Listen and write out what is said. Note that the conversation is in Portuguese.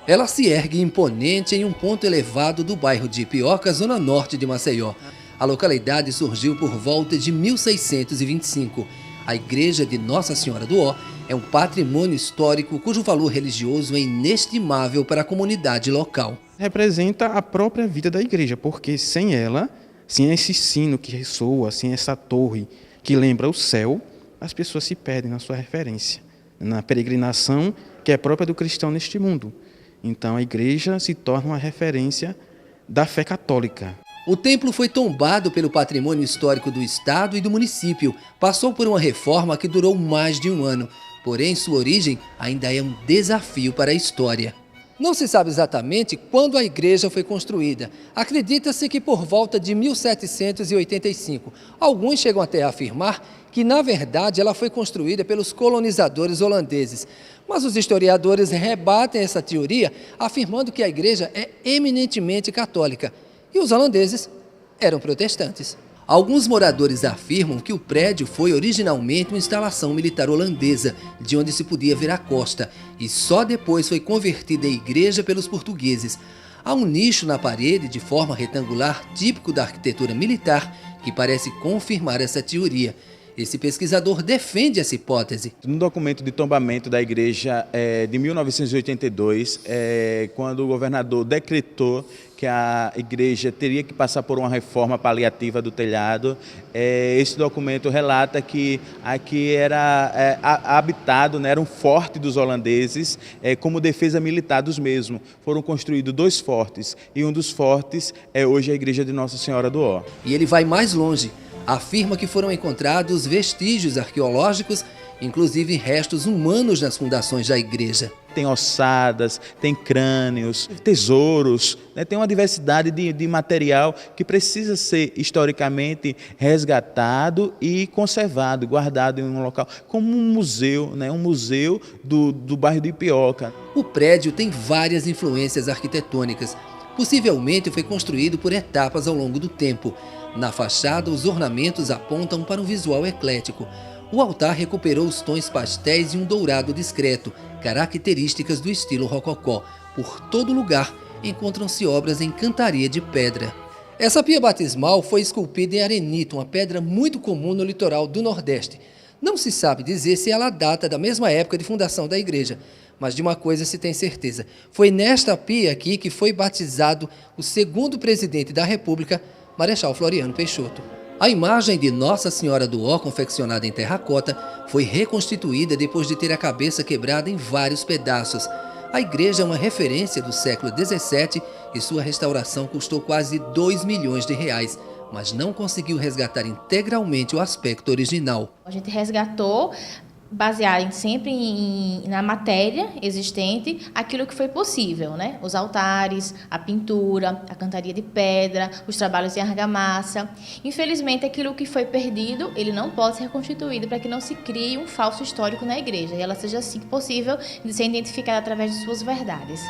Ela se ergue imponente em um ponto elevado do bairro de Ipioca, zona norte de Maceió. A localidade surgiu por volta de 1625. A igreja de Nossa Senhora do Ó é um patrimônio histórico cujo valor religioso é inestimável para a comunidade local. Representa a própria vida da igreja, porque sem ela, sem esse sino que ressoa, sem essa torre que lembra o céu, as pessoas se perdem na sua referência, na peregrinação que é própria do cristão neste mundo. Então a igreja se torna uma referência da fé católica. O templo foi tombado pelo patrimônio histórico do estado e do município. Passou por uma reforma que durou mais de um ano. Porém, sua origem ainda é um desafio para a história. Não se sabe exatamente quando a igreja foi construída. Acredita-se que por volta de 1785. Alguns chegam até a afirmar que, na verdade, ela foi construída pelos colonizadores holandeses. Mas os historiadores rebatem essa teoria, afirmando que a igreja é eminentemente católica e os holandeses eram protestantes. Alguns moradores afirmam que o prédio foi originalmente uma instalação militar holandesa, de onde se podia ver a costa, e só depois foi convertida em igreja pelos portugueses. Há um nicho na parede de forma retangular, típico da arquitetura militar, que parece confirmar essa teoria. Esse pesquisador defende essa hipótese. No documento de tombamento da igreja de 1982, quando o governador decretou que a igreja teria que passar por uma reforma paliativa do telhado, esse documento relata que aqui era habitado, né, era um forte dos holandeses, como defesa militar dos mesmos. Foram construídos 2 fortes e um dos fortes é hoje a igreja de Nossa Senhora do Ó. E ele vai mais longe. Afirma que foram encontrados vestígios arqueológicos, inclusive restos humanos nas fundações da igreja. Tem ossadas, tem crânios, tesouros, né? Tem uma diversidade de material que precisa ser historicamente resgatado e conservado, guardado em um local, como um museu, né? Um museu do bairro de Ipioca. O prédio tem várias influências arquitetônicas. Possivelmente foi construído por etapas ao longo do tempo. Na fachada, os ornamentos apontam para um visual eclético. O altar recuperou os tons pastéis e um dourado discreto, características do estilo rococó. Por todo lugar encontram-se obras em cantaria de pedra. Essa pia batismal foi esculpida em arenito, uma pedra muito comum no litoral do Nordeste. Não se sabe dizer se ela data da mesma época de fundação da igreja, mas de uma coisa se tem certeza. Foi nesta pia aqui que foi batizado o segundo presidente da República, Marechal Floriano Peixoto. A imagem de Nossa Senhora do Ó, confeccionada em terracota, foi reconstituída depois de ter a cabeça quebrada em vários pedaços. A igreja é uma referência do século XVII e sua restauração custou quase R$2 milhões, mas não conseguiu resgatar integralmente o aspecto original. A gente resgatou, baseado na matéria existente, aquilo que foi possível, né? Os altares, a pintura, a cantaria de pedra, os trabalhos em argamassa. Infelizmente, aquilo que foi perdido, ele não pode ser reconstituído para que não se crie um falso histórico na igreja e ela seja assim possível de ser identificada através de suas verdades.